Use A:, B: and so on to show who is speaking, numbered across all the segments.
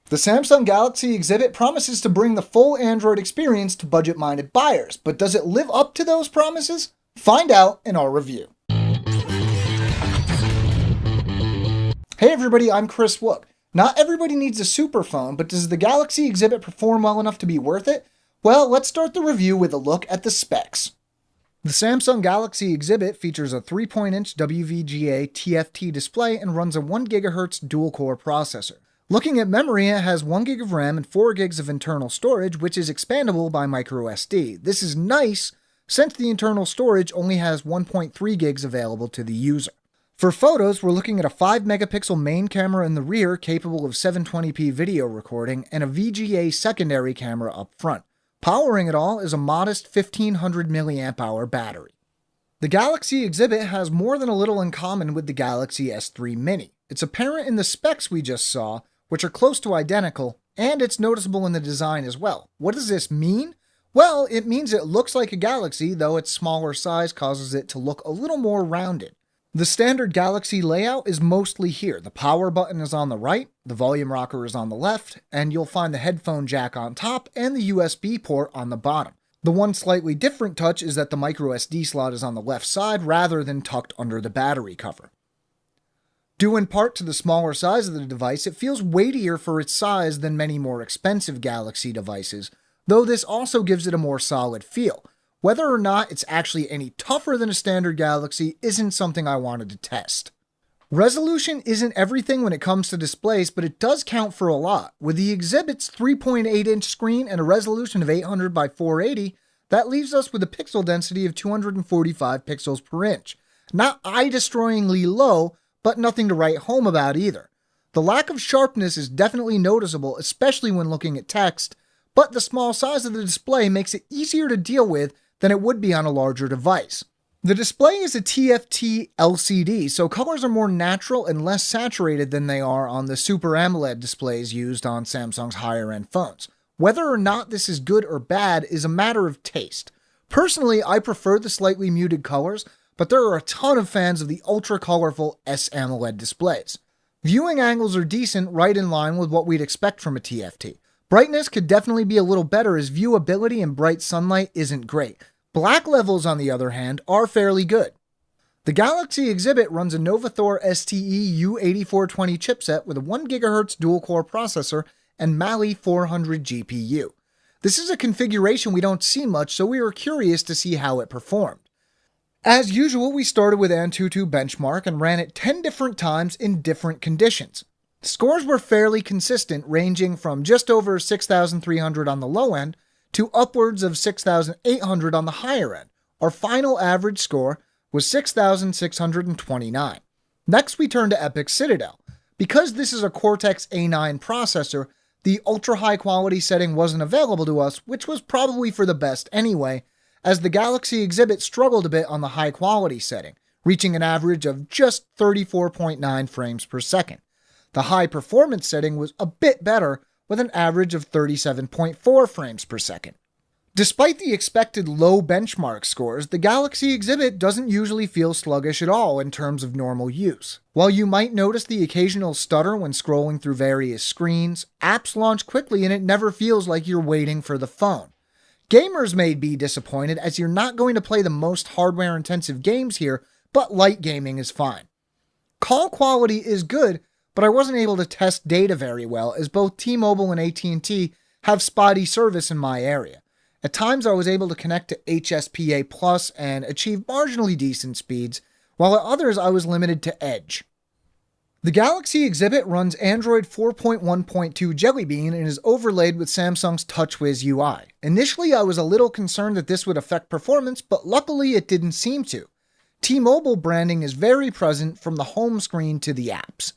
A: The Samsung Galaxy exhibit promises to bring the full Android experience to budget-minded buyers, but does it live up to those promises? Find out in our review. Hey everybody, I'm Chris Wook. Not everybody needs a super phone, but does the Galaxy exhibit perform well enough to be worth it? Well, let's start the review with a look at the specs. The Samsung Galaxy exhibit features a 3-inch WVGA TFT display and runs a 1 GHz dual-core processor. Looking at memory, it has 1 GB of RAM and 4 GB of internal storage, which is expandable by microSD. This is nice, since the internal storage only has 1.3 GB available to the user. For photos, we're looking at a 5-megapixel main camera in the rear capable of 720p video recording and a VGA secondary camera up front. Powering it all is a modest 1500 mAh battery. The Galaxy exhibit has more than a little in common with the Galaxy S3 Mini. It's apparent in the specs we just saw, which are close to identical, and it's noticeable in the design as well. What does this mean? Well, it means it looks like a Galaxy, though its smaller size causes it to look a little more rounded. The standard Galaxy layout is mostly here. The power button is on the right, the volume rocker is on the left, and you'll find the headphone jack on top and the USB port on the bottom. The one slightly different touch is that the microSD slot is on the left side rather than tucked under the battery cover. Due in part to the smaller size of the device, it feels weightier for its size than many more expensive Galaxy devices, though this also gives it a more solid feel. Whether or not it's actually any tougher than a standard Galaxy isn't something I wanted to test. Resolution isn't everything when it comes to displays, but it does count for a lot. With the exhibit's 3.8-inch screen and a resolution of 800 by 480, that leaves us with a pixel density of 245 pixels per inch. Not eye-destroyingly low, but nothing to write home about either. The lack of sharpness is definitely noticeable, especially when looking at text, but the small size of the display makes it easier to deal with than it would be on a larger device. The display is a TFT LCD, so colors are more natural and less saturated than they are on the Super AMOLED displays used on Samsung's higher-end phones. Whether or not this is good or bad is a matter of taste. Personally, I prefer the slightly muted colors, but there are a ton of fans of the ultra-colorful S-AMOLED displays. Viewing angles are decent, right in line with what we'd expect from a TFT. Brightness could definitely be a little better as viewability in bright sunlight isn't great. Black levels, on the other hand, are fairly good. The Galaxy exhibit runs a Novathor STE U8420 chipset with a 1 GHz dual-core processor and Mali 400 GPU. This is a configuration we don't see much, so we were curious to see how it performed. As usual, we started with Antutu Benchmark and ran it 10 different times in different conditions. Scores were fairly consistent, ranging from just over 6,300 on the low end to upwards of 6,800 on the higher end. Our final average score was 6,629. Next, we turned to Epic Citadel. Because this is a Cortex A9 processor, the ultra-high quality setting wasn't available to us, which was probably for the best anyway, as the Galaxy exhibit struggled a bit on the high quality setting, reaching an average of just 34.9 frames per second. The high performance setting was a bit better, with an average of 37.4 frames per second. Despite the expected low benchmark scores, the Galaxy exhibit doesn't usually feel sluggish at all in terms of normal use. While you might notice the occasional stutter when scrolling through various screens, apps launch quickly and it never feels like you're waiting for the phone. Gamers may be disappointed as you're not going to play the most hardware-intensive games here, but light gaming is fine. Call quality is good, but I wasn't able to test data very well as both T-Mobile and AT&T have spotty service in my area. At times I was able to connect to HSPA Plus and achieve marginally decent speeds, while at others I was limited to Edge. The Galaxy exhibit runs Android 4.1.2 Jelly Bean and is overlaid with Samsung's TouchWiz UI. Initially I was a little concerned that this would affect performance, but luckily it didn't seem to. T-Mobile branding is very present from the home screen to the apps.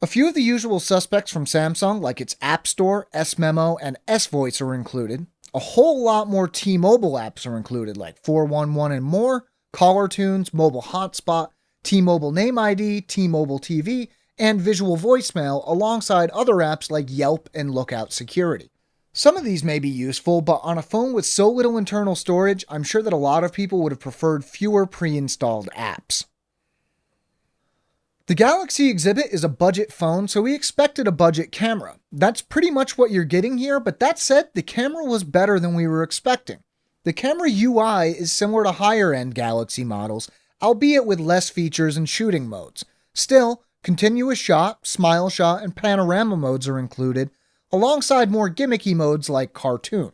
A: A few of the usual suspects from Samsung, like its App Store, S-Memo, and S-Voice are included. A whole lot more T-Mobile apps are included, like 411 and More, Caller Tunes, Mobile Hotspot, T-Mobile Name ID, T-Mobile TV, and Visual Voicemail, alongside other apps like Yelp and Lookout Security. Some of these may be useful, but on a phone with so little internal storage, I'm sure that a lot of people would have preferred fewer pre-installed apps. The Galaxy Exhibit is a budget phone, so we expected a budget camera. That's pretty much what you're getting here, but that said, the camera was better than we were expecting. The camera UI is similar to higher-end Galaxy models, albeit with less features and shooting modes. Still, continuous shot, smile shot, and panorama modes are included, alongside more gimmicky modes like cartoon.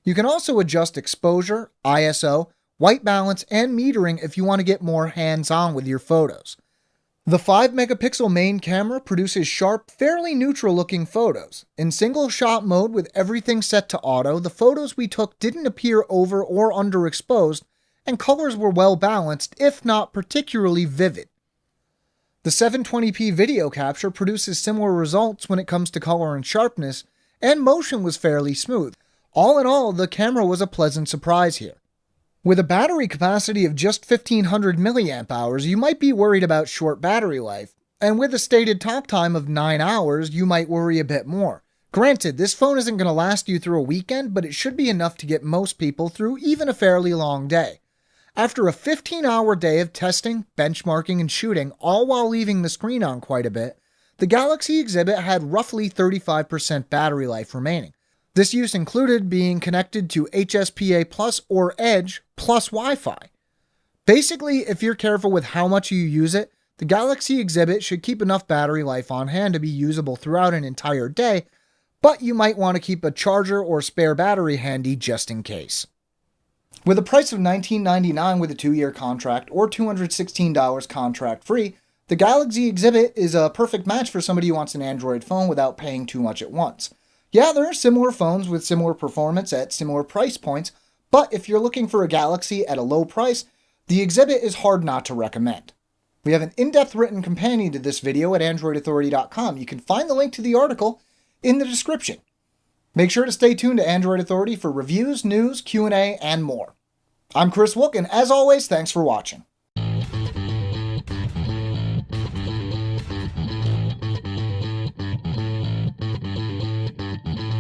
A: You can also adjust exposure, ISO, white balance, and metering if you want to get more hands-on with your photos. The 5-megapixel main camera produces sharp, fairly neutral-looking photos. In single-shot mode with everything set to auto, the photos we took didn't appear over or underexposed, and colors were well-balanced, if not particularly vivid. The 720p video capture produces similar results when it comes to color and sharpness, and motion was fairly smooth. All in all, the camera was a pleasant surprise here. With a battery capacity of just 1500 mAh, you might be worried about short battery life, and with a stated talk time of 9 hours, you might worry a bit more. Granted, this phone isn't going to last you through a weekend, but it should be enough to get most people through even a fairly long day. After a 15-hour day of testing, benchmarking, and shooting, all while leaving the screen on quite a bit, the Galaxy Exhibit had roughly 35% battery life remaining. This use included being connected to HSPA Plus or Edge plus Wi-Fi. Basically, if you're careful with how much you use it, the Galaxy Exhibit should keep enough battery life on hand to be usable throughout an entire day, but you might want to keep a charger or spare battery handy just in case. With a price of $19.99 with a 2-year contract or $216 contract-free, the Galaxy Exhibit is a perfect match for somebody who wants an Android phone without paying too much at once. Yeah, there are similar phones with similar performance at similar price points, but if you're looking for a Galaxy at a low price, the Exhibit is hard not to recommend. We have an in-depth written companion to this video at AndroidAuthority.com. You can find the link to the article in the description. Make sure to stay tuned to Android Authority for reviews, news, Q&A, and more. I'm Chris Wook, and as always, thanks for watching.